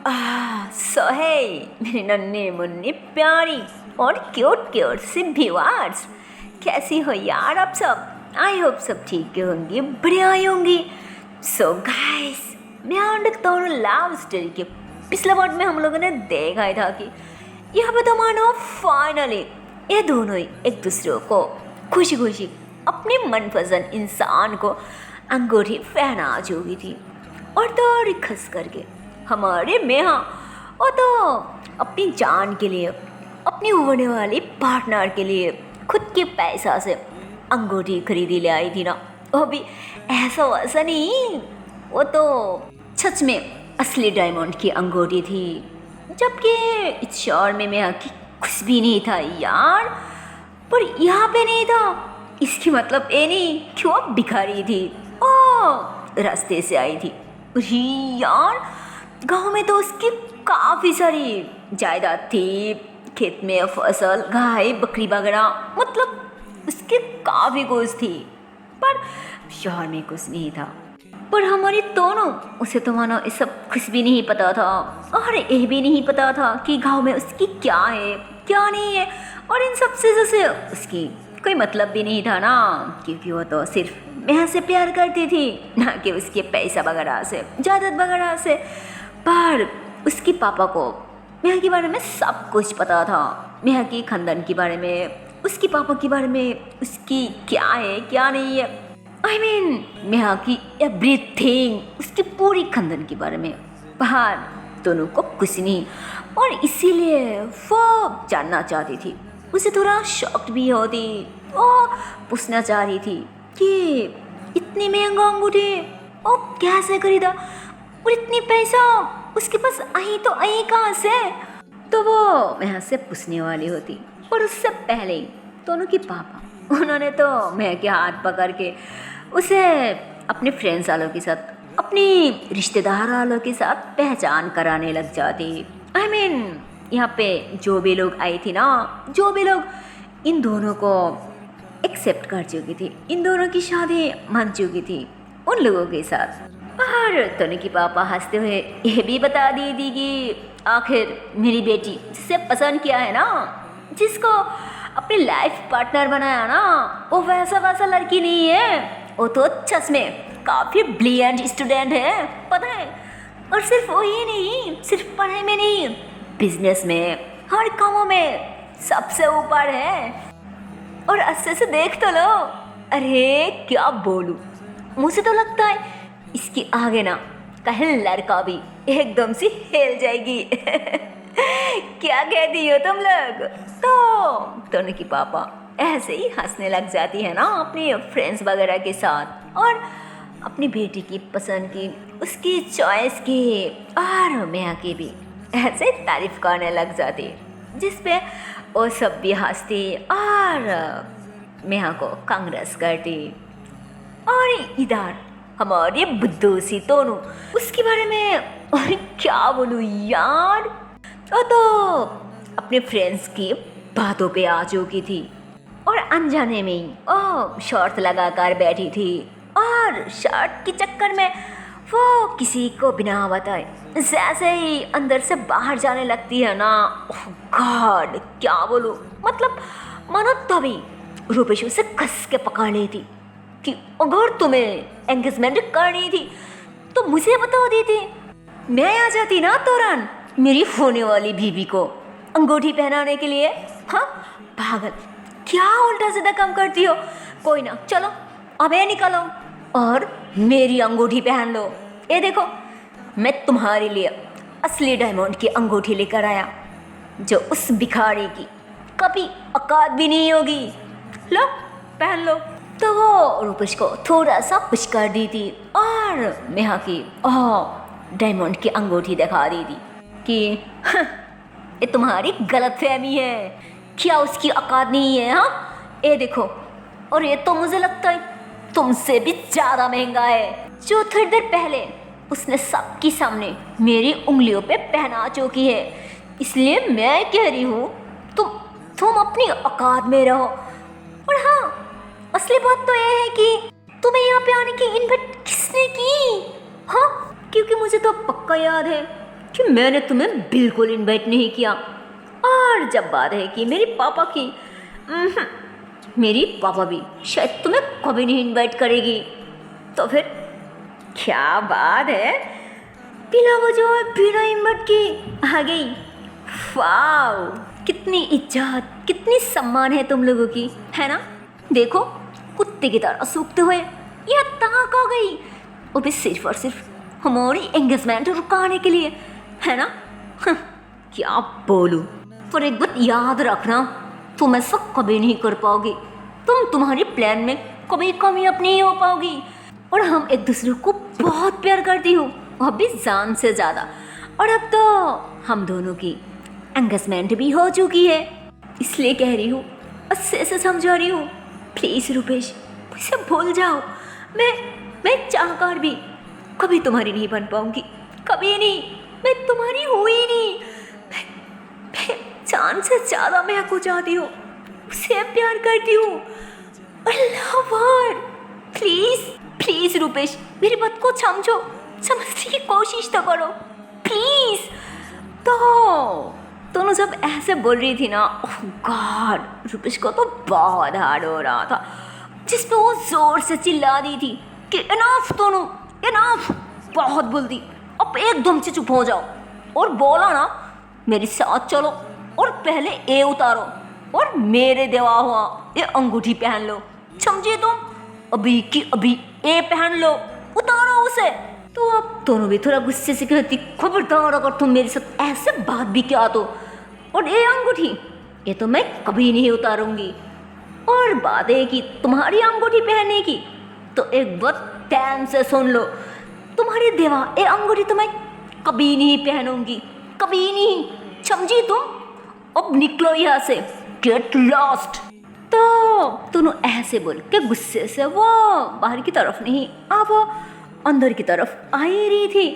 सोहे मेरी नन्ही मुन्नी प्यारी और क्यूट क्यूट सी व्यूअर्स, कैसी हो यार आप सब। आई होप सब ठीक होंगी, बढ़िया ही होंगी। सो गाइस, मैं तो लव स्टोरी के पिछले पार्ट में हम लोगों ने देखा ही था कि यह पे तो मानो फाइनली ये दोनों ही एक दूसरे को खुशी खुशी अपने मनपसंद इंसान को अंगूठी पहना चुकी थी। और तो खस करके हमारे मेहा वो तो अपनी जान के लिए, अपनी होने वाली पार्टनर के लिए खुद के पैसा से अंगूठी खरीदी ले आई थी ना। वो भी ऐसा वैसा नहीं, वो तो सच में असली डायमंड की अंगूठी थी। जबकि इस शहर में मेहा की कुछ भी नहीं था यार, पर यहाँ पे नहीं था। इसकी मतलब ये नहीं कि वो भिखारी थी, ओ रास्ते से आई थी। अरे यार, गांव में तो उसकी काफ़ी सारी जायदाद थी, खेत में फसल, गाय, बकरी वगैरह, मतलब उसके काफ़ी कुछ थी। पर शहर में कुछ नहीं था। पर हमारी दोनों उसे तो मानो ये सब कुछ भी नहीं पता था, और ये भी नहीं पता था कि गांव में उसकी क्या है क्या नहीं है, और इन सब चीज़ों से उसकी कोई मतलब भी नहीं था ना, क्योंकि वो तो सिर्फ मेहा से प्यार करती थी, ना कि उसके पैसा वगैरह से, जायदाद वगैरह से। पर उसके पापा को मेहा के बारे में सब कुछ पता था, मेहा की खानदान के बारे में, उसके पापा के बारे में, उसकी क्या है क्या नहीं है, आई मीन मेहा की एवरीथिंग, उसकी पूरी खानदान के बारे में। पर दोनों को कुछ नहीं, और इसीलिए वो जानना चाहती थी। उसे थोड़ा शॉक्ड भी होती और पूछना चाह रही थी कि इतनी महंगा अंगूठी और कैसे खरीदा, और इतनी पैसा उसके पास आई तो आई कहाँ से। तो वो मेहा से पूछने वाली होती, और उससे पहले ही दोनों के पापा, उन्होंने तो मेहा के हाथ पकड़ के उसे अपने फ्रेंड्स वालों के साथ, अपनी रिश्तेदार वालों के साथ पहचान कराने लग जाती। आई मीन यहाँ पे जो भी लोग आई थी ना, जो भी लोग इन दोनों को एक्सेप्ट कर चुकी थी, इन दोनों की शादी मान चुकी थी, उन लोगों के साथ। और तनु की पापा हंसते हुए ये भी बता दी थी कि आखिर मेरी बेटी जिसे पसंद किया है ना, जिसको अपनी लाइफ पार्टनर बनाया ना, वो वैसा वैसा लड़की नहीं है। वो तो सच में काफ़ी ब्रिलियंट स्टूडेंट है, पता है। और सिर्फ वही नहीं, सिर्फ पढ़ाई में नहीं, बिजनेस में, हर कामों में सबसे ऊपर है। और अच्छे से देख तो लो। अरे क्या बोलूं, मुझे तो लगता है इसके आगे ना कहीं लड़का भी एकदम से हिल जाएगी। क्या कहती हो तुम लोग। तो दोनों की पापा ऐसे ही हंसने लग जाती है ना अपनी फ्रेंड्स वगैरह के साथ, और अपनी बेटी की पसंद की, उसकी चॉइस की, और मेहा की भी ऐसे तारीफ करने लग जाती, जिसपे वो सब भी हंसती और मेहा को कांग्रेस करती। और इधर हमारे बुद्धू सी दोनों, उसके बारे में और क्या बोलूं यार, वो तो अपने फ्रेंड्स की बातों पे आ चुकी थी, और अनजाने में ही ओ शर्त लगा कर बैठी थी, और शर्ट के चक्कर में वो किसी को बिना बताए जैसे ही अंदर से बाहर जाने लगती है ना, ओह गॉड क्या बोलूं, मतलब मानो तभी रूपेश उसे कस के पकड़ ली थी कि अगर तुम्हें एंगेजमेंट करनी थी तो मुझे बता देती, मैं आ जाती ना तुरंत मेरी होने वाली बीवी को अंगूठी पहनाने के लिए। हाँ पागल, क्या उल्टा सीधा काम करती हो। कोई ना, चलो अब ये निकलो और मेरी अंगूठी पहन लो। ये देखो, मैं तुम्हारे लिए असली डायमंड की अंगूठी लेकर आया, जो उस भिखारी की कभी औकात भी नहीं होगी। लो पहन लो। तो वो रूपेश को थोड़ा सा पुश कर दी थी, और मेहा की डायमंड की अंगूठी दिखा दी थी कि ये तुम्हारी गलतफहमी है, क्या उसकी औकात नहीं है। हाँ ये देखो, और ये तो मुझे लगता है तुमसे भी ज़्यादा महंगा है, जो थोड़ी देर पहले उसने सबके सामने मेरी उंगलियों पे पहना चुकी है। इसलिए मैं कह रही हूँ तुम अपनी औकात में रहो। और हाँ, असली बात तो ये है कि तुम्हें यहाँ पे आने की इन्वाइट किसने की। हाँ, क्योंकि मुझे तो पक्का याद है कि मैंने तुम्हें बिल्कुल इनवाइट नहीं किया। और जब बात है कि मेरी पापा की, मेरी पापा भी शायद तुम्हें कभी नहीं इनवाइट करेगी। तो फिर क्या बात है, बिना वजह बिना इनवाइट की आ गई। वाओ, कितनी इज्जत, कितनी सम्मान है तुम लोगों की, है ना। देखो कुत्ते की तरह सूखते हुए यह तक आ गई, वो भी सिर्फ और सिर्फ हमारी एंगेजमेंट रुकाने के लिए, है ना। क्या बोलूं, पर एक बात याद रखना, तुम ऐसा कभी नहीं कर पाओगी। तुम तुम्हारी प्लान में कभी कामयाब नहीं हो पाओगी। और हम एक दूसरे को बहुत प्यार करती हूँ, वह भी जान से ज़्यादा। और अब तो हम दोनों की एंगेजमेंट भी हो चुकी है, इसलिए कह रही हूँ, अच्छे से समझा रही हूँ। प्लीज़ रूपेश, मुझसे भूल जाओ। मैं चाहकर भी कभी तुम्हारी नहीं बन पाऊंगी, कभी नहीं। मैं तुम्हारी हुई नहीं। मैं जान से ज़्यादा महक को चाहती हूँ, उससे प्यार करती हूँ। अल्लाह, प्लीज़ प्लीज़ रूपेश, मेरी बात को समझो, समझने की कोशिश तो करो प्लीज़। तो दोनों जब ऐसे बोल रही थी ना, ओह गॉड, रूपेश को तो बहुत हार्ड हो रहा था, जिस पे वो जोर से चिल्ला दी थी कि इनफ दोनों, इनफ, बहुत बोल दी, अब एकदम से चुप हो जाओ। और बोला ना, मेरे साथ चलो और पहले ए उतारो और मेरे देवा हुआ ये अंगूठी पहन लो, समझे तुम। अभी की अभी ए पहन लो, उतारो उसे। तो अब दोनों भी थोड़ा गुस्से से कहती, खबरदार अगर तुम मेरे साथ ऐसे बात भी क्या तो, और ये अंगूठी ये तो मैं कभी नहीं उतारूंगी। और बात है कि तुम्हारी अंगूठी पहनने की, तो एक बात ध्यान से सुन लो, तुम्हारी देवा ये अंगूठी तो मैं कभी नहीं पहनूंगी, कभी नहीं, समझी तुम। अब निकलो यहाँ से, गेट लॉस्ट। तो दोनों ऐसे बोल के गुस्से से वो बाहर की तरफ नहीं, अब अंदर की तरफ आ ही रही थी।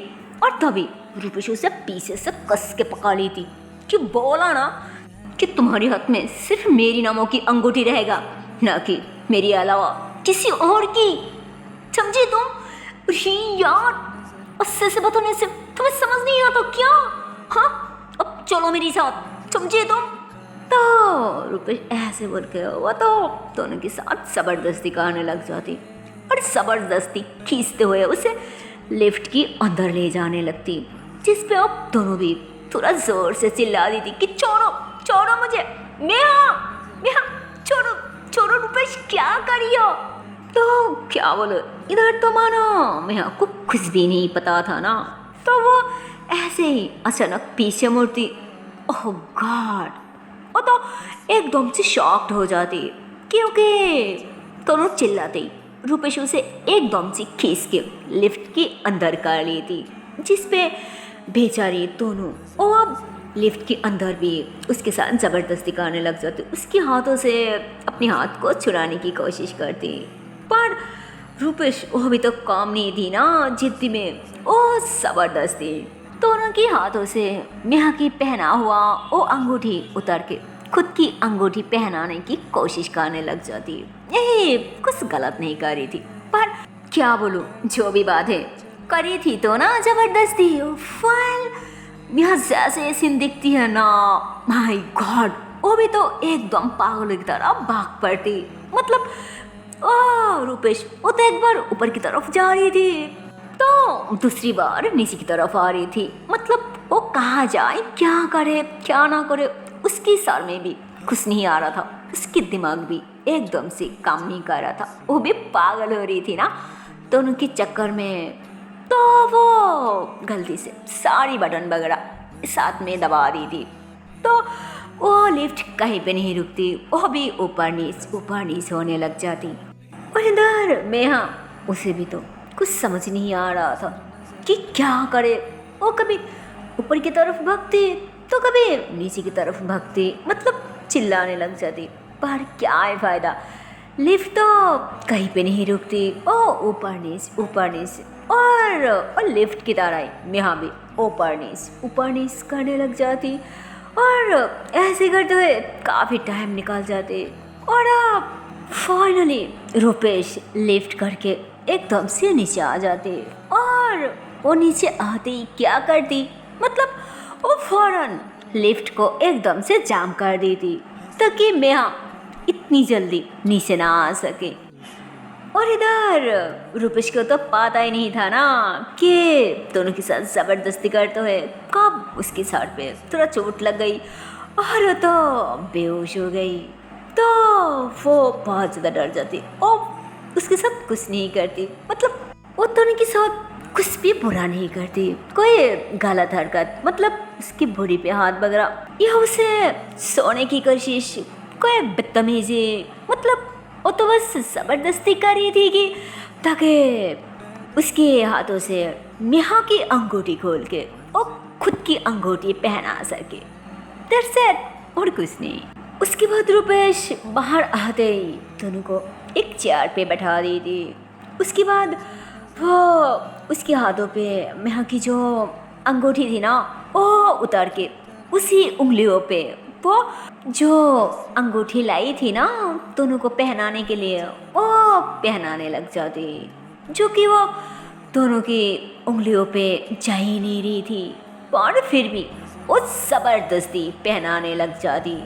और तभी रूपेश उसे पीछे से कस के पकड़ ली थी कि बोला ना कि तुम्हारे हाथ में सिर्फ मेरी नामों की अंगूठी रहेगा, ना कि मेरी अलावा किसी और की, समझी तुम। ही यार, अस्से से बताने से तुम्हें समझ नहीं आता क्या? हाँ, अब चलो मेरे साथ, समझे तुम। तो रूपेश ऐसे बोल के वो तो दोनों के साथ ज़बरदस्ती करने लग जाती और ज़बरदस्ती खींचते हुए उसे लिफ्ट की अंदर ले जाने लगती, जिस पे अब दोनों भी थोड़ा ज़ोर से चिल्ला दी थी कि छोड़ो छोड़ो मुझे, मैं छोड़ो छोड़ो रूपेश, क्या करियो। तो क्या बोलो, इधर तो मानो मैं को कुछ भी नहीं पता था ना। तो वो ऐसे ही अचानक पीछे मुड़ती, ओह गॉड, वो तो एकदम से शॉक्ड हो जाती, क्योंकि दोनों चिल्लाते रूपेश उसे एकदम से खींच के लिफ्ट के अंदर कर ली थी, जिस पे बेचारी दोनों और अब लिफ्ट के अंदर भी उसके साथ ज़बरदस्ती करने लग जाती, उसके हाथों से अपने हाथ को छुड़ाने की कोशिश करती। पर रूपेश वो भी तो काम नहीं थी ना जिद्दी में, ओ ज़बरदस्ती दोनों के हाथों से नेहा की पहना हुआ वो अंगूठी उतार के खुद की अंगूठी पहनाने की कोशिश करने लग जाती। यही कुछ गलत नहीं कर रही थी, पर क्या बोलूं, जो भी बात है करी थी तो ना ज़बरदस्ती। फाइल यहाँ जैसे सीन दिखती है ना, माय गॉड, वो भी तो एकदम पागल की तरह भाग पड़ती। मतलब रूपेश वो तो एक बार ऊपर की तरफ जा रही थी तो दूसरी बार नीचे की तरफ आ रही थी। मतलब वो कहाँ जाए, क्या करे क्या ना करे, उसकी सर में भी कुछ नहीं आ रहा था, उसकी दिमाग भी एकदम से काम नहीं कर रहा था, वो भी पागल हो रही थी ना दोनों के चक्कर में। तो वो गलती से सारी बटन वगैरह साथ में दबा दी थी, तो वो लिफ्ट कहीं पे नहीं रुकती, वो भी ऊपर नीचे होने लग जाती। और इधर मेहा, उसे भी तो कुछ समझ नहीं आ रहा था कि क्या करे। वो कभी ऊपर की तरफ भागती तो कभी नीचे की तरफ भागती, मतलब चिल्लाने लग जाती, पर क्या है फ़ायदा, लिफ्ट तो कहीं पे नहीं रुकती, ओ ऊपर नीचे और लिफ्ट की तरह ही मेहा भी ऊपर नीचे करने लग जाती। और ऐसे करते हुए काफ़ी टाइम निकल जाते और फाइनली रूपेश लिफ्ट करके एकदम से नीचे आ जाते। और वो नीचे आते ही क्या करती, मतलब फौरन लिफ्ट को एकदम से जाम कर दी थी ताकि नेहा इतनी जल्दी नीचे ना आ सके। और इधर रूपेश को तो पता ही नहीं था ना कि दोनों के साथ ज़बरदस्ती करते हुए कब उसकी सर पे थोड़ा चोट लग गई और तो बेहोश हो गई। तो वो बहुत ज़्यादा डर जाती और उसके साथ कुछ नहीं करती, मतलब वो दोनों के साथ कुछ भी बुरा नहीं करती, कोई गलत हरकत, मतलब उसकी बॉडी पे हाथ वगैरह या उसे सोने की कोशिश, कोई बदतमीजी, मतलब वो तो बस ज़बरदस्ती कर रही थी कि ताकि उसके हाथों से नेहा की अंगूठी खोल के वो खुद की अंगूठी पहना सके। दैट्स इट, और कुछ नहीं। उसके बाद रूपेश बाहर आते ही दोनों को एक चेयर पे बैठा दी थी। उसके बाद वो उसके हाथों पे नेहा की जो अंगूठी थी ना वो उतार के उसी उंगलियों पे वो जो अंगूठी लाई थी ना दोनों को पहनाने के लिए वो पहनाने लग जाती, जो कि वो दोनों की उंगलियों पे जा ही नहीं रही थी, पर फिर भी वो ज़बरदस्ती पहनाने लग जाती।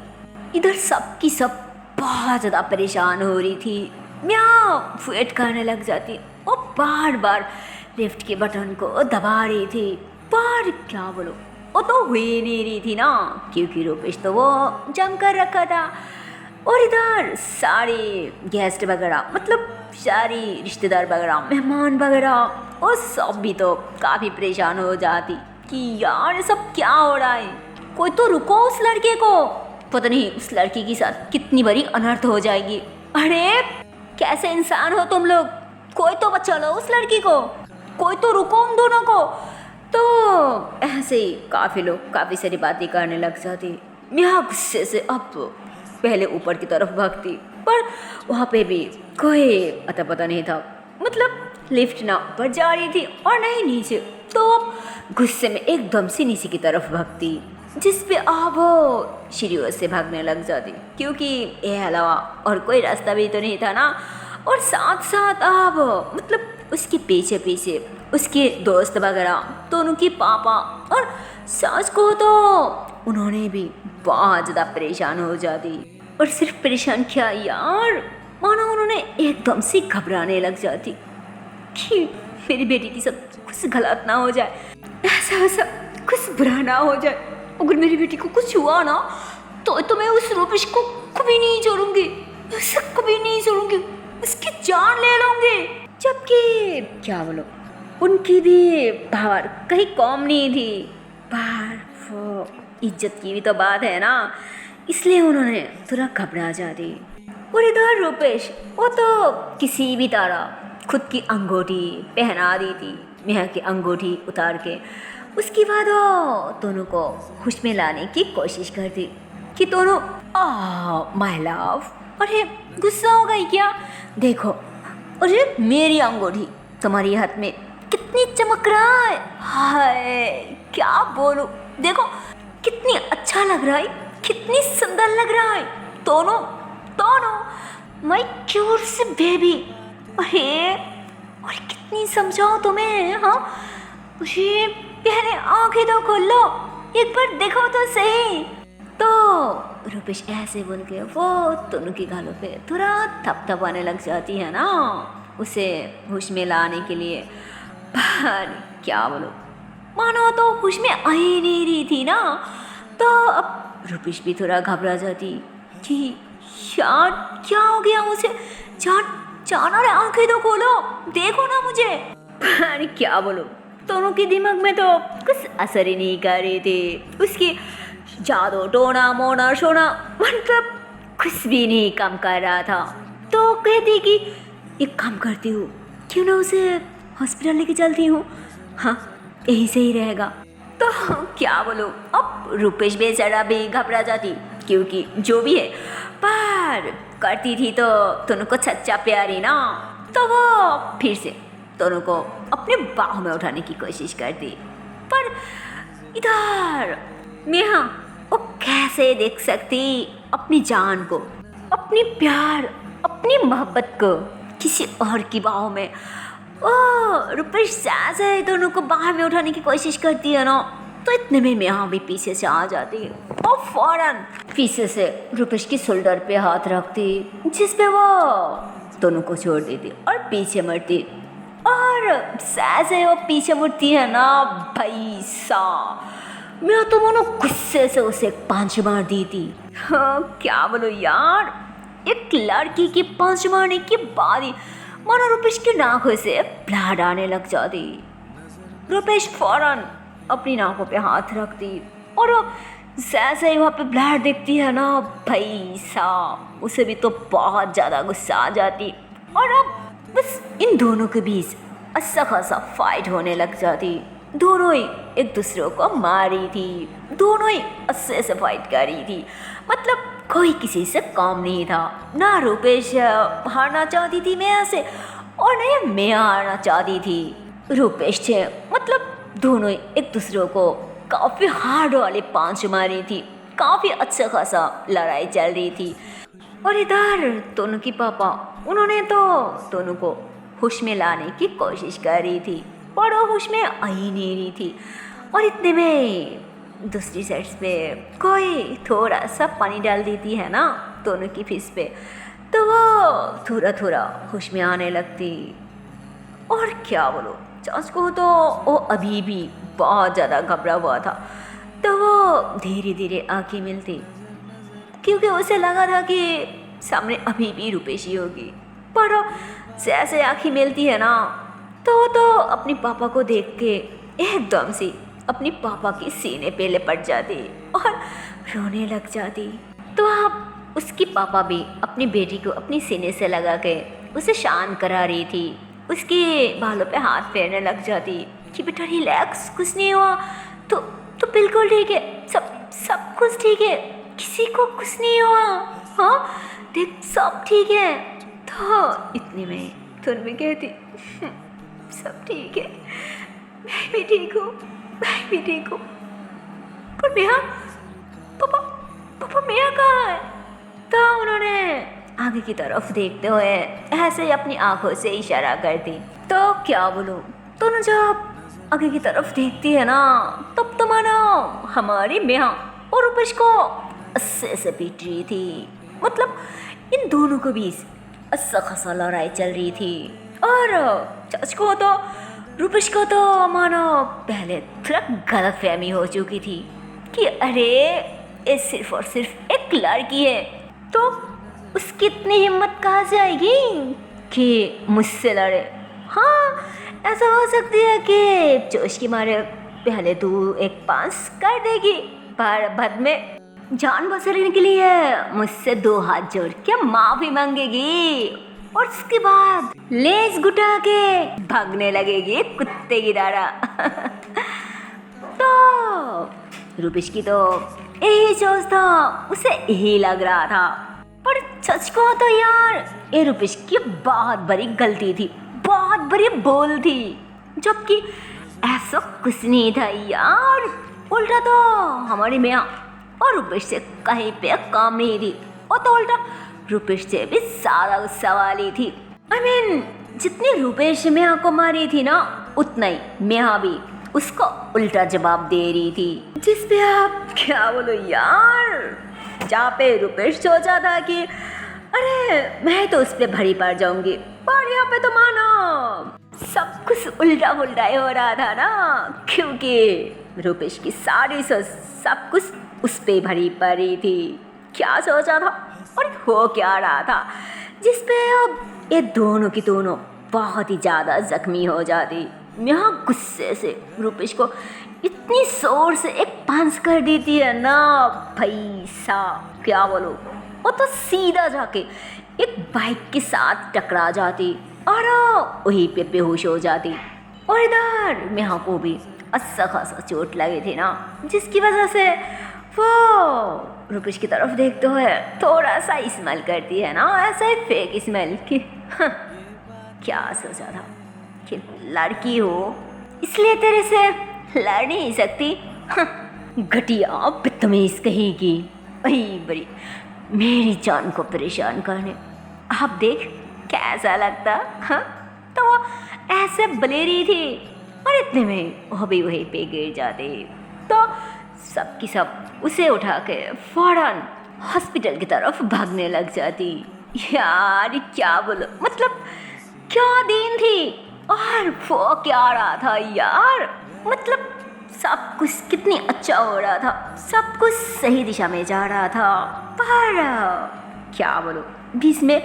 इधर सब की सब बहुत ज़्यादा परेशान हो रही थी। मैं वेट करने लग जाती और बार बार लिफ्ट के बटन को दबा रही थी, पर क्या बोलो वो तो हो ही नहीं रही थी ना, क्योंकि रूपेश तो वो जम कर रखा था। और इधर सारे गेस्ट वगैरह, मतलब सारी रिश्तेदार वगैरह, मेहमान वगैरह, और सब भी तो काफ़ी परेशान हो जाती कि यार ये सब क्या हो रहा है, कोई तो रुको उस लड़के को, पता नहीं उस लड़की के साथ कितनी बड़ी अनर्थ हो जाएगी। अरे कैसे इंसान हो तुम लोग, कोई तो बचा लो उस लड़की को, कोई तो रुको उन दोनों को। तो ऐसे ही काफ़ी लोग काफ़ी सारी बातें करने लग जाती। मैं गुस्से से अब पहले ऊपर की तरफ भागती, पर वहाँ पे भी कोई अता पता नहीं था, मतलब लिफ्ट ना ऊपर जा रही थी और नहीं नीचे। तो अब गुस्से में एकदम से नीचे की तरफ भागती, जिस पे अब वो सीढ़ियों से भागने लग जाती, क्योंकि ये अलावा और कोई रास्ता भी तो नहीं था ना। और साथ साथ अब मतलब उसके पीछे पीछे उसके दोस्त वगैरह, दोनों की पापा और सास को तो उन्होंने भी बहुत ज़्यादा परेशान हो जाती। और सिर्फ परेशान क्या यार, मानो उन्होंने एकदम से घबराने लग जाती कि मेरी बेटी की सब कुछ गलत ना हो जाए, ऐसा वैसा कुछ बुरा ना हो जाए। अगर मेरी बेटी को कुछ हुआ ना तो मैं उस रूपेश को कभी नहीं छोड़ूंगी, उसे कभी नहीं छोड़ूंगी, उसकी जान ले लूंगी। जबकि क्या बोलो उनकी भी पावर कहीं कम नहीं थी, पर वो इज्जत की भी तो बात है ना, इसलिए उन्होंने थोड़ा घबरा जाती। और इधर रूपेश वो तो किसी भी तरह खुद की अंगूठी पहना दी थी, नेहा की अंगूठी उतार के। उसके बाद वो दोनों को होश में लाने की कोशिश करती कि दोनों माय लव, अरे गुस्सा हो गई क्या, देखो अरे मेरी अंगूठी तुम्हारे हाथ में कितनी चमक रहा है, हाय क्या बोलूं, देखो कितनी अच्छा लग रहा है, कितनी सुंदर लग रहा है, दोनों दोनों माय क्यूट सी बेबी। अरे और कितनी समझाओ तुम्हें, हाँ मुझे पहले आंखें तो खोल लो, एक बार देखो तो सही। तो रूपेश ऐसे बोल के वो दोनों की गालों पे थोड़ा थपथपाने लग जाती है ना, उसे होश में लाने के लिए। पर क्या बोलो, मानो तो होश में आ ही नहीं रही थी ना। तो अब रूपेश भी थोड़ा घबरा जाती कि यार क्या हो गया मुझे, जाना रे, आंखें तो खोलो, देखो ना मुझे। पर क्या बोलो दोनों के दिमाग में तो कुछ असर ही नहीं कर रहे थे, उसकी जादू टोना मोना सोना मतलब कुछ भी नहीं काम कर रहा था। तो कहती कि एक काम करती हूँ, क्यों ना उसे हॉस्पिटल लेके चलती हूँ, हाँ यही सही रहेगा। तो क्या बोलो अब रूपेश बेचारा भी घबरा जाती, क्योंकि जो भी है पर करती थी तो दोनों को सच्चा प्यारी ना। तो वो फिर से दोनों को अपने बाहों में उठाने की कोशिश करती, पर इधर नेहा वो कैसे देख सकती अपनी जान को, अपनी प्यार, अपनी मोहब्बत को किसी और की बाहों में। ओ रूपेश जैसे दोनों को बाहर में उठाने की कोशिश करती है ना, तो इतने में यहाँ भी पीछे से आ जाती और फौरन पीछे से रुपेश की शोल्डर पे हाथ रखती, जिस पे वो दोनों को छोड़ देती और पीछे मुड़ती। और जैसे वो पीछे मुड़ती है ना भाई साहब, मैं तो मानो गुस्से से उसे पांच मार दी थी। हाँ क्या बोलो यार, एक लड़की की पांच मारने के बाद ही मानो रुपेश की नाकों से ब्लड आने लग जाती। रुपेश फौरन अपनी नाकों पे हाथ रखती और जैसे ही वहाँ पे ब्लड देखती है ना भाई साहब, उसे भी तो बहुत ज़्यादा गुस्सा आ जाती और अब बस इन दोनों के बीच अच्छा खासा फाइट होने लग जाती। दोनों ही एक दूसरे को मार रही थी, दोनों ही अच्छे से फाइट कर रही थी। मतलब कोई किसी से काम नहीं था, ना रुपेश हारना चाहती थी मैं से और ना ही मैं हारना चाहती थी रुपेश से। मतलब दोनों ही एक दूसरे को काफ़ी हार्ड वाले पांच मारी थी, काफ़ी अच्छा खासा लड़ाई चल रही थी। और इधर दोनों की पापा, उन्होंने तो दोनों को होश में लाने की कोशिश कर रही थी पर वो होश में आ ही नहीं रही थी। और इतने में दूसरी साइड पे कोई थोड़ा सा पानी डाल देती है ना दोनों की फिश पे, तो वो थोड़ा थोड़ा होश में आने लगती। और क्या बोलो, चाच को तो वो अभी भी बहुत ज़्यादा घबरा हुआ था, तो वो धीरे धीरे आंखें मिलती क्योंकि उसे लगा था कि सामने अभी भी रुपेश ही होगी। पर जैसे आंखें मिलती है ना तो अपने पापा को देख के एकदम से अपनी पापा के सीने पे लिपट जाती और रोने लग जाती। तो अब उसकी पापा भी अपनी बेटी को अपनी सीने से लगा के उसे शांत करा रही थी, उसके बालों पे हाथ फेरने लग जाती कि बेटा रिलैक्स, कुछ नहीं हुआ, तो बिल्कुल ठीक है, सब कुछ ठीक है, किसी को कुछ नहीं हुआ, हाँ देख सब ठीक है। तो इतने में तुम भी कहती सब ठीक है, मैं भी ठीक हूँ, पर मेरा पापा मेरा कहाँ है? तो उन्होंने आगे की तरफ देखते हुए ऐसे ही अपनी आंखों से इशारा कर दी। तो क्या बोलूं, दोनों जब आगे की तरफ देखती है ना तब तो मानो हमारी मेहा और रुपेश को अस्से से पीट रही थी। मतलब इन दोनों के बीच अच्छा खासा लड़ाई चल रही थी। और चाच को तो रुपेश को तो मानो पहले थोड़ा गलतफहमी हो चुकी थी कि अरे ये सिर्फ और सिर्फ एक लड़की है, तो उसकी इतनी हिम्मत कहाँ से आएगी कि मुझसे लड़े। हाँ ऐसा हो सकती है कि जोश के मारे पहले तो एक पास कर देगी, पर बाद में जान बचाने के लिए मुझसे दो हाथ जोड़ के माफी मांगेगी और उसके बाद लेस गुटा के भागने लगेगी कुत्ते की तरह। तो रुपेश की तो यही सोच था, उसे यही लग रहा था। पर सच को तो यार ये रुपेश की बहुत बड़ी गलती थी, बहुत बड़ी भूल थी, जबकि ऐसा कुछ नहीं था यार। उल्टा तो हमारी मियाँ और रुपेश से कहीं पे काम नहीं थी, वो तो उल्टा रुपेश से भी ज़्यादा गुस्सा वाली थी। I mean, जितनी रुपेश मियाँ को मारी थी ना उतना ही मियाँ भी उसको उल्टा जवाब दे रही थी, जिस पे आप क्या बोलो यार। जहाँ पे रुपेश सोचा था कि अरे मैं तो उस पर भरी पड़ जाऊंगी, पर यहाँ पे तो मानो सब कुछ उल्टा पुल्टा ही हो रहा था ना, क्योंकि रुपेश की सारी सोच सब कुछ उस पे भरी पड़ी थी। क्या सोचा था और हो क्या रहा था, जिस पे अब ये दोनों की दोनों बहुत ही ज़्यादा जख्मी हो जाती। यहाँ गुस्से से रुपेश को इतनी जोर से एक पांच कर देती है ना भाई साहब, क्या बोलो, वो तो सीधा जाके एक बाइक के साथ टकरा जाती और वहीं पे बेहोश हो जाती। और इधर मेहा को भी अच्छा खासा चोट लगी थी ना, जिसकी वजह से वो रुपेश की तरफ देखते हुए थोड़ा सा स्मेल करती है ना, ऐसा ही फेक स्मेल कि क्या सोचा था कि लड़की हो इसलिए तेरे से लड़ नहीं सकती, घटिया बदतमीज कहेगी, वही बड़ी मेरी जान को परेशान करने। आप देख कैसा लगता। हाँ तो वो ऐसे बले रही थी और इतने में वो भी वहीं पे गिर जाते तो सबकी सब उसे उठा के फौरन हॉस्पिटल की तरफ भागने लग जाती। यार क्या बोलो, मतलब क्या दिन थी और वो क्या रहा था यार, मतलब सब कुछ कितनी अच्छा हो रहा था, सब कुछ सही दिशा में जा रहा था। पर क्या बोलो, बीच में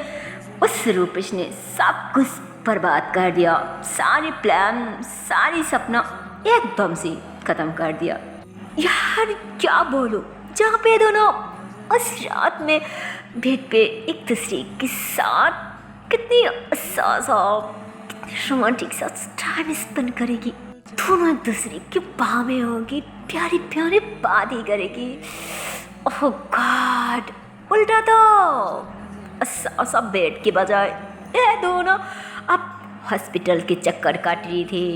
उस रूपेश ने सब कुछ बर्बाद कर दिया, सारे प्लान सारी सपना एकदम से ख़त्म कर दिया। यार क्या बोलो, जहाँ पे दोनों उस रात में बेड पे एक दूसरे के साथ कितनी रोमांटिक सा टाइम स्पेंड करेगी, दोनों एक दूसरे के बाह में होगी, प्यारी प्यारी बातें करेगी। ओह गॉड, उल्टा तो सब बेड के बजाय ये दोनों अब हॉस्पिटल के चक्कर काट रही थी।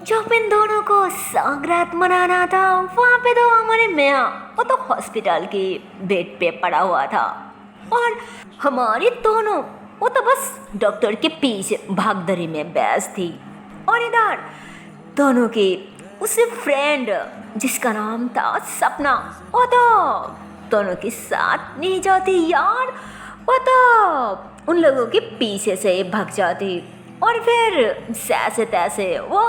जब इन दोनों को सौगात मनाना था, वहाँ पे तो हमारे मियाँ वो तो हॉस्पिटल के बेड पे पड़ा हुआ था और हमारी दोनों वो तो बस डॉक्टर के पीछे भागदौड़ी में व्यस्त थी। और इधर दोनों के उसे फ्रेंड जिसका नाम था सपना, वो तो दोनों के साथ नहीं जाती यार, वो तो उन लोगों के पीछे से भाग जाती और फिर जैसे तैसे वो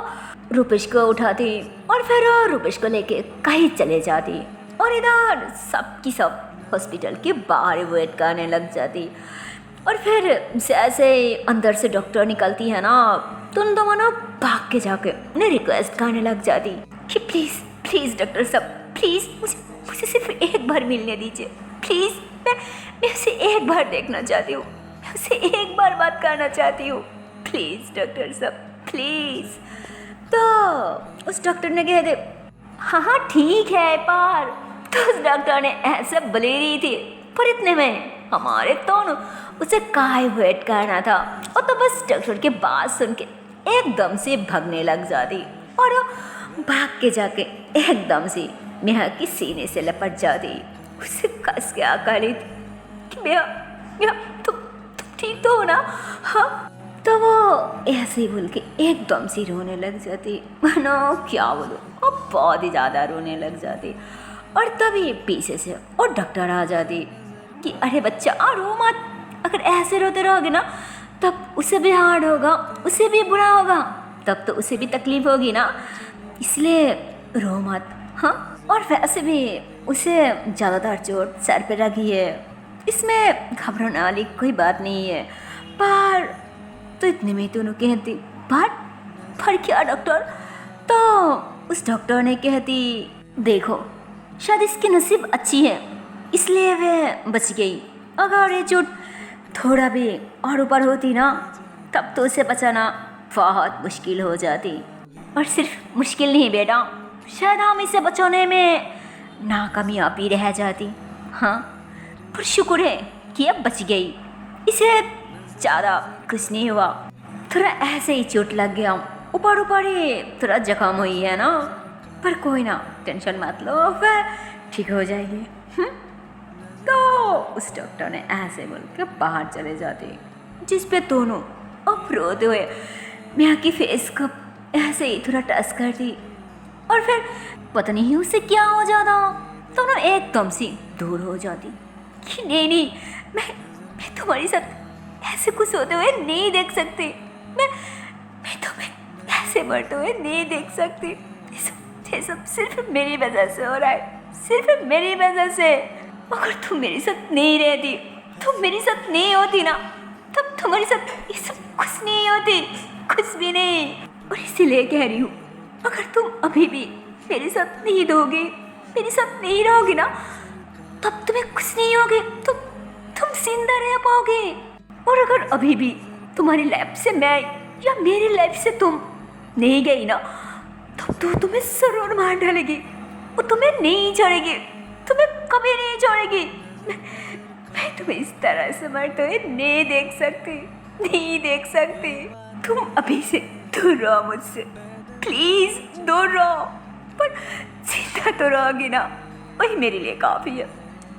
रूपेश को उठाती और फिर रूपेश को लेके कहीं चले जाती। और इधर सबकी सब हॉस्पिटल के बाहर वेट करने लग जाती। और फिर जैसे अंदर से डॉक्टर निकलती है ना, तो उन दोनों ना भाग के जाके उन्हें रिक्वेस्ट करने लग जाती कि प्लीज़ प्लीज़ डॉक्टर साहब, प्लीज़ मुझे सिर्फ एक बार मिलने दीजिए, प्लीज़ मैं उसे एक बार देखना चाहती हूँ, मैं उसे एक बार बात करना चाहती हूँ, प्लीज़ डॉक्टर साहब प्लीज़। तो उस डॉक्टर ने कह दे हाँ हाँ ठीक है पर, तो उस डॉक्टर ने ऐसे बोली रही थी, पर इतने में हमारे दोनों उसे काहे वेट करना था, और तो बस डॉक्टर के बात सुन के एकदम से भागने लग जाती और भाग के जाके एकदम से नेहा की सीने से लपट जाती, उसे कस के आकर ली कि नेहा तुम ठीक तो हो ना। हाँ, तो वो ऐसे ही बोल के एकदम से रोने लग जाती, मानो क्या बोलो, अब बहुत ही ज़्यादा रोने लग जाती। और तभी पीछे से और डॉक्टर आ जाती कि अरे बच्चा रो मत, अगर ऐसे रोते रहोगे ना तब उसे भी हार्ड होगा, उसे भी बुरा होगा, तब तो उसे भी तकलीफ होगी ना, इसलिए रो मत। हाँ, और वैसे भी उसे ज़्यादातर चोट सर पे लगी है, इसमें घबराने वाली कोई बात नहीं है। पर तो इतने में दोनों कहती पर क्या डॉक्टर, तो उस डॉक्टर ने कहती देखो शायद इसकी नसीब अच्छी है इसलिए वह बच गई, अगर ये चोट थोड़ा भी और ऊपर होती ना तब तो उसे बचाना बहुत मुश्किल हो जाती। और सिर्फ मुश्किल नहीं बेटा, शायद हम इसे बचाने में नाकामयाबी रह जाती। हाँ, पर शुक्र है कि अब बच गई, इसे ज़्यादा कुछ नहीं हुआ, थोड़ा ऐसे ही चोट लग गया, ऊपर ही थोड़ा जख्म हुई है ना, पर कोई ना टेंशन मत लो, वह ठीक हो जाएगी। तो उस डॉक्टर ने ऐसे बोल के बाहर चले जाते, जिस पे दोनों अब रोते हुए मियाँ की फेस को ऐसे ही थोड़ा टच करती और फिर पता नहीं उसे क्या हो जाता, दोनों एकदम से दूर हो जाती कि नहीं मैं तुम्हारे साथ ऐसे कुछ होते हुए नहीं देख सकती, मैं तुम्हें ऐसे मरते हुए नहीं देख सकती, ये सब सिर्फ मेरी वजह से हो रहा है, सिर्फ मेरी वजह से। अगर तुम मेरे साथ नहीं रहती, तुम मेरे साथ नहीं होती ना, तब तुम्हारे साथ ये सब कुछ नहीं होती, कुछ भी नहीं। और इसीलिए कह रही हूँ, अगर तुम अभी भी मेरे साथ नहीं दोगे, मेरे साथ नहीं रहोगे ना, तब तुम्हें कुछ नहीं होगे, तुम जिंदा रह पाओगे। और अगर अभी भी तुम्हारी लाइफ से मैं या मेरी लाइफ से तुम नहीं गई ना, तब तो तुम्हें जरूर मार डालेगी, वो तुम्हें नहीं छोड़ेगी, तुम्हें कभी नहीं छोड़ेगी। मैं तुम्हें इस तरह से मरते हुए नहीं देख सकती, नहीं देख सकती। तुम अभी से दूर रहो मुझसे, प्लीज दूर रहो, पर जिंदा तो रहोगी ना, वही मेरे लिए काफ़ी है,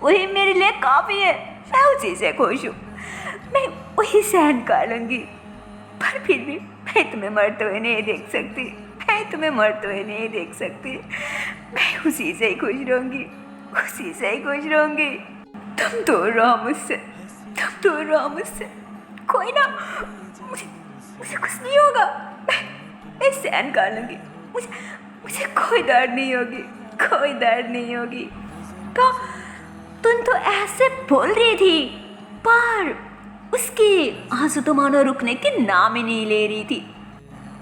वही मेरे लिए काफ़ी है। मैं उसी से खुश हूँ, मैं वही सहन कर लूँगी, पर फिर भी मैं तुम्हें मरते हुए नहीं देख सकती, मैं तुम्हें मरते हुए नहीं देख सकती। मैं उसी से ही खुश रहूंगी, उसी से ही खुश रहूंगी। तुम दूर रहो मुझसे, तुम दूर रहो मुझसे। कोई ना, मुझे कुछ नहीं होगा, मैं सहन कर लूंगी। मुझे कोई दर्द नहीं होगी, कोई दर्द नहीं होगी। तो तुम तो ऐसे बोल रही थी, पर उसकी आंसू तो मानो रुकने के नाम ही नहीं ले रही थी।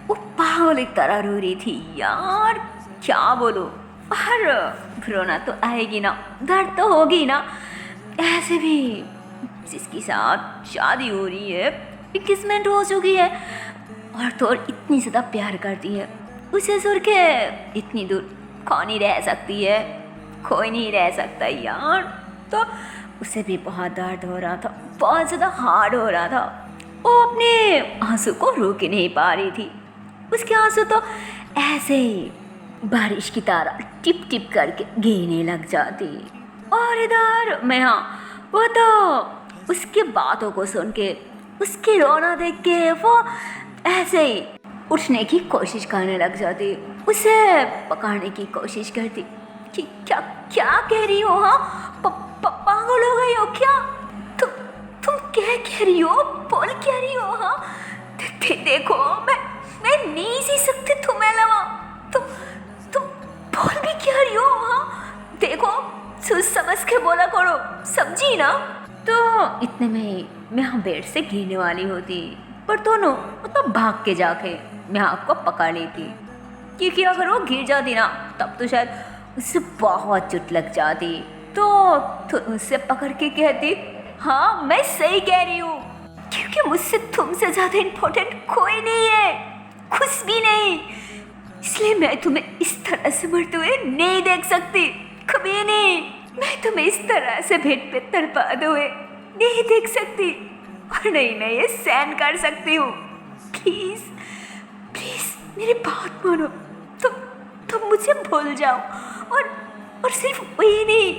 वो पागल एक तरह रो रही थी। यार क्या बोलो, और रोना तो आएगी ना, दर्द तो होगी ना। ऐसे भी जिसके साथ शादी हो रही है, इंगेजमेंट हो चुकी है, और तो और इतनी ज़्यादा प्यार करती है, उसे सुर के इतनी दूर कौन ही रह सकती है? कोई नहीं रह सकता यार। तो उसे भी बहुत दर्द हो रहा था, बहुत ज़्यादा हार्ड हो रहा था। वो अपने आंसू को रोक नहीं पा रही थी। उसके आंसू तो ऐसे ही बारिश की तरह टिप टिप करके गिरने लग जाती। और इधर मैं, हाँ, वो तो उसकी बातों को सुन के, उसकी रोना देख के वो ऐसे ही उठने की कोशिश करने लग जाती, उसे पकड़ने की कोशिश करती कि क्या क्या कह रही हो? हाँ, पागल हो गई हो क्या? तुम क्या कह रही हो? बोल क्या रही हो? हाँ, देखो, मैं नहीं सी सकती तुम्हें अलावा। तुम बोल भी क्या रही हो? हाँ देखो, सोच समझ के बोला करो, समझी ना? तो इतने में मैं बेड से गिरने वाली होती, पर दोनों मतलब भाग के जाके मैं आपको पकड़ लेती, क्योंकि अगर वो गिर जाती ना, तब तो शायद उससे बहुत चोट लग जाती। तो उससे पकड़ के कहती, हाँ मैं सही कह रही हूँ, क्योंकि मुझसे तुमसे ज़्यादा इम्पोर्टेंट कोई नहीं है, कुछ भी नहीं। इसलिए मैं तुम्हें इस तरह से मरते हुए नहीं देख सकती, कभी नहीं। मैं तुम्हें इस तरह से बेड पे तड़पाते हुए नहीं देख सकती, और नहीं मैं ये सहन कर सकती हूँ। प्लीज प्लीज मेरी बात मानो, तुम मुझे भूल जाओ, और सिर्फ वही नहीं,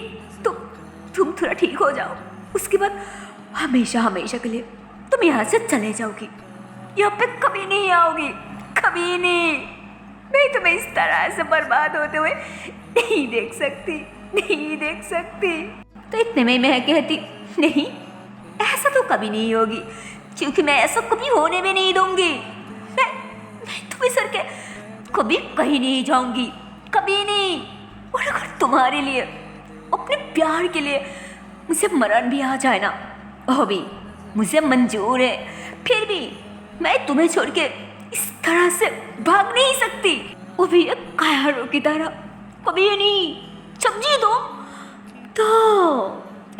तुम थोड़ा ठीक हो जाओ, उसके बाद हमेशा हमेशा के लिए तुम यहाँ से चले जाओगी, यहाँ पे कभी नहीं आओगी, कभी नहीं। मैं तुम्हें इस तरह से बर्बाद होते हुए नहीं देख सकती, नहीं देख सकती। तो इतने में मैं कहती, नहीं ऐसा तो कभी नहीं होगी, क्योंकि मैं ऐसा कभी होने में नहीं दूंगी। मैं तुम्हें सर के कभी कहीं नहीं जाऊंगी, कभी नहीं। और अगर तुम्हारे लिए, अपने प्यार के लिए मुझे मरण भी आ जाए ना, वो भी मुझे मंजूर है। फिर भी मैं तुम्हें छोड़ के इस तरह से भाग नहीं सकती, वो भी एक कायरों की तरह, कभी नहीं, समझी तुम? तो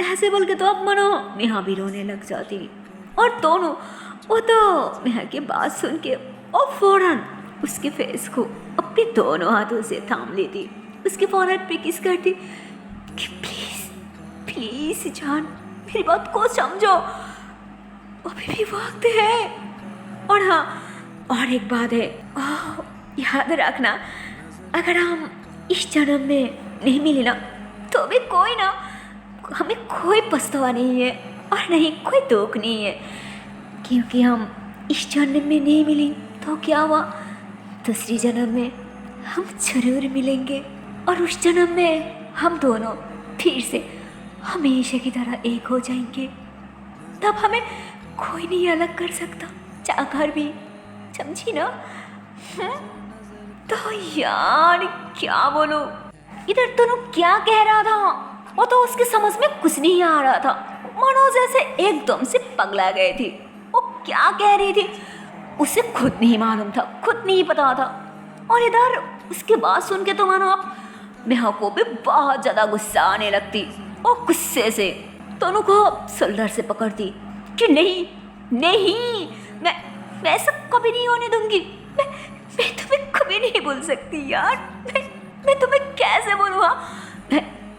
ऐसे बोल के तो अब मनो नेहा भी रोने लग जाती, और दोनों वो तो नेहा की बात सुन के और फौरन उसके फेस को अपने दोनों हाथों से थाम लेती, उसके फोरहेड पे किस करती कि प्लीज प्लीज जान, मेरी बात को समझो, अभी भी वक्त है। और हाँ, और एक बात है, याद रखना, अगर हम इस जन्म में नहीं मिले ना, तो भी कोई ना, हमें कोई पछतावा नहीं है, और नहीं कोई दुख नहीं है, क्योंकि हम इस जन्म में नहीं मिले तो क्या हुआ, दूसरी जन्म में हम जरूर मिलेंगे, और उस जन्म में हम दोनों फिर से हमेशा की तरह एक हो जाएंगे। तब हमें कोई नहीं अलग कर सकता, चाहकर भी, समझी ना? तो यार क्या बोलो, इधर दोनों क्या कह रहा था, वो तो उसके समझ में कुछ नहीं आ रहा था, मानो जैसे एकदम से पगला गए थी। वो क्या कह रही थी उसे खुद नहीं मालूम था, खुद नहीं पता था। और इधर उसके बात सुन के तो मानो आप नेहा को भी बहुत ज़्यादा गुस्सा आने लगती, और गुस्से से दोनों को शोल्डर से पकड़ती कि नहीं नहीं, मैं ऐसा कभी नहीं होने दूंगी, मैं तुम्हें कभी नहीं भूल सकती यार, मैं तुम्हें कैसे बोलूँ?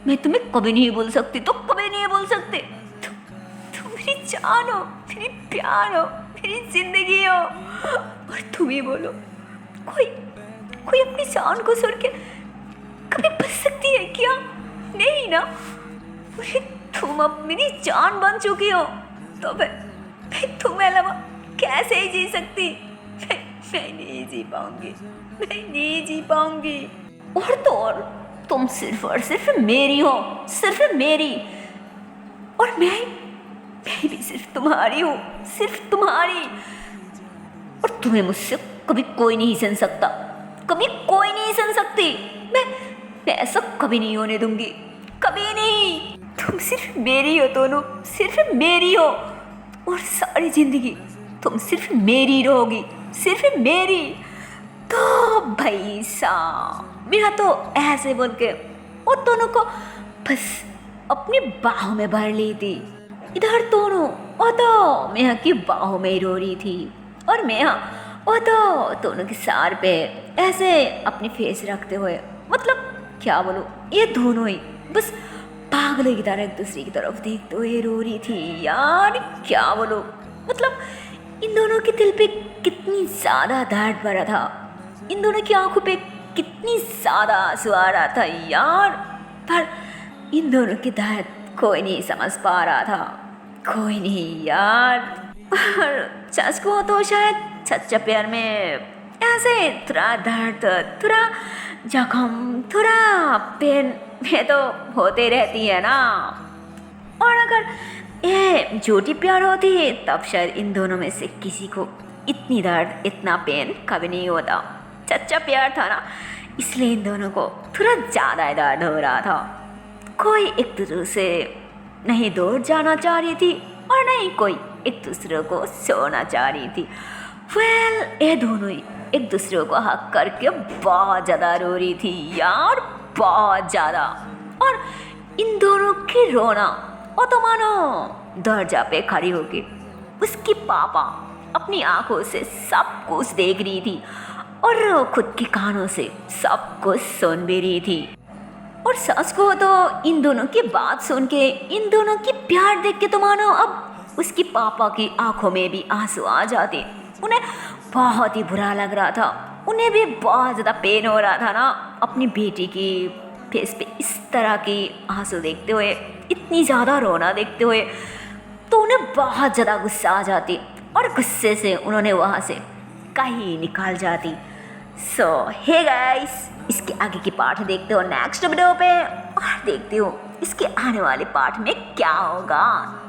मैं तुम्हें कभी नहीं भूल सकती, तो कभी नहीं भूल सकते। तुम मेरी जान हो, मेरी प्यार हो, मेरी जिंदगी हो, और तुम ही बोलो, कोई अपनी जान को छोड़ के कभी बच सकती है क्या? नहीं ना। तुम अब मेरी जान बन चुकी हो, तो मैं तुम्हें अलावा कैसे ही जी सकती? मैं नहीं जी पाऊंगी, मैं नहीं जी पाऊंगी। और तो और तुम सिर्फ और सिर्फ मेरी हो, सिर्फ मेरी। और मैं भी सिर्फ तुम्हारी हूँ, सिर्फ तुम्हारी। और तुम्हें मुझसे कभी कोई नहीं सुन सकता, कभी कोई नहीं सुन सकती। मैं ऐसा कभी नहीं होने दूंगी, कभी नहीं। तुम सिर्फ मेरी हो दोनों, सिर्फ मेरी हो। और सारी जिंदगी तुम सिर्फ मेरी रहोगी, सिर्फ मेरी। तो भाई साहब, मेरा तो ऐसे बोल के उन दोनों को बस अपनी बाहों में भर ली थी। इधर दोनों वो तो मेहा की बाहों में रो रही थी, और मेहा वो तो दोनों के सार पे ऐसे अपनी फेस रखते हुए, मतलब क्या बोलूं, ये दोनों ही बस पागलों की तरह एक दूसरे की तरफ देखते हुए रो रही थी। यार क्या बोलूं, मतलब इन दोनों के दिल पे कितनी ज़्यादा दर्द भरा था, इन दोनों की आंखों पे कितनी ज़्यादा आंसू आ रहा था यार। पर इन दोनों की दर्द कोई नहीं समझ पा रहा था, कोई नहीं यार। और सच को तो शायद सच्चा प्यार में ऐसे थोड़ा दर्द, थोड़ा जख्म, थोड़ा पेन में तो होते रहती है ना। और अगर ये झूठी प्यार होती तब शायद इन दोनों में से किसी को इतनी दर्द, इतना पेन कभी नहीं होता। सच्चा प्यार था ना, इसलिए इन दोनों को थोड़ा ज़्यादा दर्द हो रहा था। कोई एक दूसरे से नहीं दूर जाना चाह रही थी, और नहीं कोई एक दूसरे को सोना चाह रही थी। ये दोनों ही एक दूसरे को हक करके बहुत ज़्यादा रो रही थी यार, बहुत ज़्यादा। और इन दोनों की रोना, और तो मानो दरजा पे खड़ी होके उसकी पापा अपनी आंखों से सब कुछ देख रही थी, और खुद के कानों से सब कुछ सुन भी रही थी। और सच को तो इन दोनों की बात सुन के, इन दोनों की प्यार देख के तो मानो अब उसकी पापा की आंखों में भी आंसू आ जाते। उन्हें बहुत ही बुरा लग रहा था, उन्हें भी बहुत ज़्यादा पेन हो रहा था ना, अपनी बेटी की फेस पे इस तरह की आंसू देखते हुए, इतनी ज़्यादा रोना देखते हुए। तो उन्हें बहुत ज़्यादा गुस्सा आ जाती, और गुस्से से उन्होंने वहाँ से कहीं निकाल जाती। सो हे गाइस, इसके आगे की पार्ट देखते हो नेक्स्ट वीडियो पे, और देखते हो इसके आने वाले पार्ट में क्या होगा।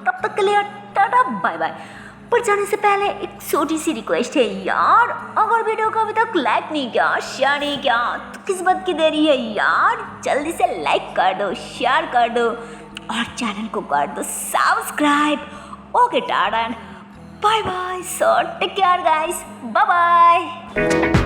तब तक के लिए टाटा बाय बाय। पर जाने से पहले एक छोटी सी रिक्वेस्ट है यार, अगर वीडियो को अभी तक लाइक नहीं किया, शेयर नहीं किया, तो किस बात की देरी है यार, जल्दी से लाइक कर दो, शेयर कर दो, और चैनल को कर दो subscribe. Okay tata and bye bye. So take care guys, bye bye.